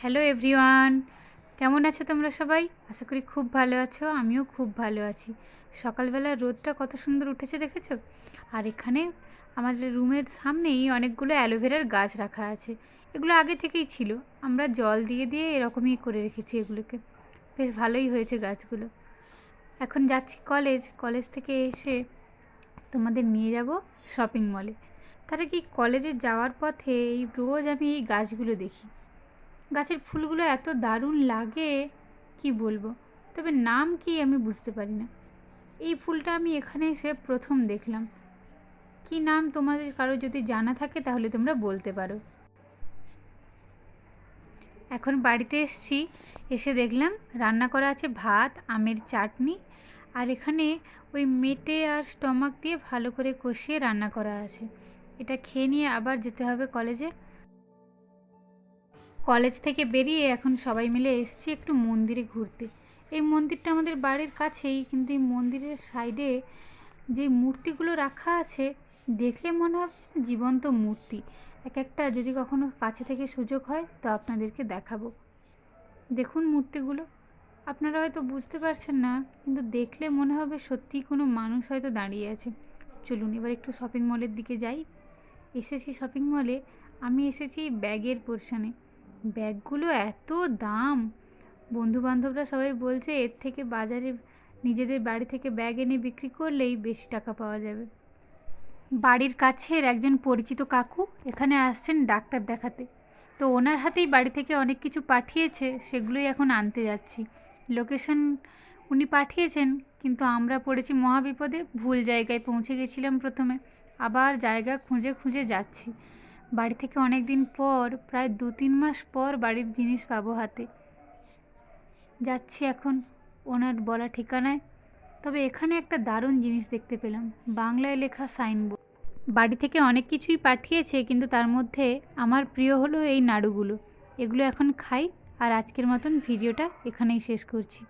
Hello everyone, কেমন আছো তোমরা সবাই? আশা করি খুব ভালো আছো। আমিও খুব ভালো আছি। সকালবেলা রোদটা কত সুন্দর উঠেছে দেখেছো? আর এখানে আমাদের রুমের সামনেই অনেকগুলো অ্যালোভেরার গাছ রাখা আছে। এগুলো আগে থেকেই ছিল, আমরা জল দিয়ে দিয়ে এরকমই করে রেখেছি এগুলোকে। বেশ ভালোই হয়েছে গাছগুলো। এখন যাচ্ছি কলেজ থেকে এসে তোমাদের নিয়ে যাব শপিং মলে। তারা কি কলেজে যাওয়ার পথে রোজ আমি এই গাছগুলো দেখি। গাছের ফুলগুলো এত দারুণ লাগে, কি বলবো। তবে নাম কি আমি বুঝতে পারি না। এই ফুলটা আমি এখানে এসে প্রথম দেখলাম। কি নাম তোমাদের কারো যদি জানা থাকে তাহলে তোমরা বলতে পারো। এখন বাড়িতে এসেছি, এসে দেখলাম রান্না করা আছে ভাত, আমের চাটনি, আর এখানে ওই মেটে আর স্টমাক দিয়ে ভালো করে কষিয়ে রান্না করা আছে। এটা খেয়ে নিয়ে আবার যেতে হবে কলেজে। কলেজ থেকে বেরিয়ে এখন সবাই মিলে এসেছি একটু মন্দিরে ঘুরতে। এই মন্দিরটা আমাদের বাড়ির কাছেই, কিন্তু এই মন্দিরের সাইডে যে মূর্তিগুলো রাখা আছে দেখলে মনে হয় জীবন্ত মূর্তি। এক একটা যদি কখনো কাছে থেকে সুযোগ হয় তো আপনাদেরকে দেখাবো। দেখুন মূর্তিগুলো, আপনারা হয়তো বুঝতে পারছেন না, কিন্তু দেখলে মনে হবে সত্যিই কোনো মানুষ হয়তো দাঁড়িয়ে আছে। চলুন এবার একটু শপিং মলের দিকে যাই। এসেছি শপিং মলে, আমি এসেছি ব্যাগের পোর্শনে। ব্যাগগুলো এত দাম, বন্ধুবান্ধবরা সবাই বলছে এর থেকে বাজারে নিজেদের বাড়ি থেকে ব্যাগ এনে বিক্রি করলেই বেশি টাকা পাওয়া যাবে। বাড়ির কাছের একজন পরিচিত কাকু এখানে আসছেন ডাক্তার দেখাতে, তো ওনার হাতেই বাড়ি থেকে অনেক কিছু পাঠিয়েছে, সেগুলোই এখন আনতে যাচ্ছি। লোকেশন উনি পাঠিয়েছেন, কিন্তু আমরা পড়েছি মহাবিপদে, ভুল জায়গায় পৌঁছে গেছিলাম প্রথমে, আবার জায়গা খুঁজে খুঁজে যাচ্ছি। বাড়ি থেকে অনেক দিন পর, প্রায় 2-3 মাস পর বাড়ির জিনিস পাবো হাতে। যাচ্ছি এখন ওনার বলা ঠিকানায়। তবে এখানে একটা দারুণ জিনিস দেখতে পেলাম, বাংলায় লেখা সাইনবোর্ড। বাড়ি থেকে অনেক কিছুই পাঠিয়েছে, কিন্তু তার মধ্যে আমার প্রিয় হলো এই নাড়ুগুলো। এগুলো এখন খাই, আর আজকের মতন ভিডিওটা এখানেই শেষ করছি।